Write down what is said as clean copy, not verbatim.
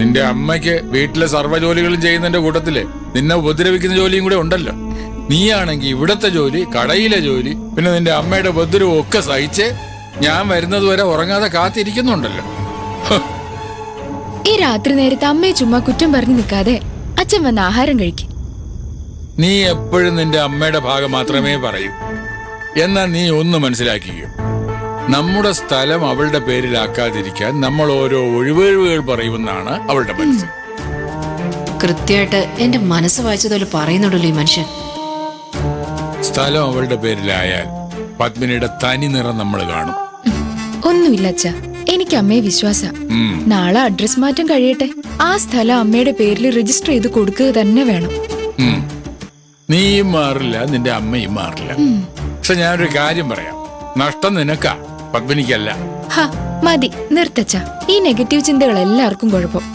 നിന്റെ അമ്മയ്ക്ക് വീട്ടിലെ സർവ്വ ജോലികളും ചെയ്യുന്നതിന്റെ കൂട്ടത്തില് നിന്നെ ഉപദ്രവിക്കുന്ന ജോലിയും കൂടെ ഉണ്ടല്ലോ. നീയാണെങ്കിൽ ഇവിടത്തെ ജോലി, കടയിലെ ജോലി, പിന്നെ നിന്റെ അമ്മയുടെ ഉപദ്രവം ഒക്കെ സഹിച്ച് ഞാൻ വരുന്നത് വരെ ഉറങ്ങാതെ കാത്തിരിക്കുന്നുണ്ടല്ലോ. ഈ രാത്രി നേരത്തെ അമ്മയെ ചുമ്മാ കുറ്റം പറഞ്ഞു നിൽക്കാതെ അച്ഛൻ വന്ന് ആഹാരം കഴിക്കും. നീ എപ്പോഴും നിന്റെ അമ്മയുടെ ഭാഗം മാത്രമേ പറയൂ. എന്നാൽ നീ ഒന്ന് മനസ്സിലാക്കിക്കോ, നമ്മുടെ സ്ഥലം അവളുടെ പേരിലാക്കാതിരിക്കാൻ നമ്മൾ ഓരോ ഒഴിവുകൾ പറയുമെന്നാണ് അവളുടെ മനസ്സിൽ. കൃത്യമായിട്ട് എന്റെ മനസ്സ് വായിച്ചതുപോലെ പറയുന്നുണ്ടല്ലോ ഈ മനുഷ്യൻ. സ്ഥലം അവളുടെ പേരിലായാൽ പത്മിനിയുടെ തനി നിറം നമ്മൾ കാണും. ഒന്നുമില്ല അച്ഛ, എനിക്ക് അമ്മയെ വിശ്വാസ. നാളെ അഡ്രസ് മാറ്റം കഴിയട്ടെ, ആ സ്ഥലം അമ്മയുടെ പേരിൽ രജിസ്റ്റർ ചെയ്ത് കൊടുക്കുക തന്നെ വേണം. നീയും മാറില്ല, നിന്റെ അമ്മയും മാറില്ല. പക്ഷെ ഞാനൊരു കാര്യം പറയാം, നഷ്ടം നിനക്കാ, പത്മിനിക്കല്ല. മതി നിർത്തച്ച, ഈ നെഗറ്റീവ് ചിന്തകൾ എല്ലാവർക്കും കുഴപ്പം.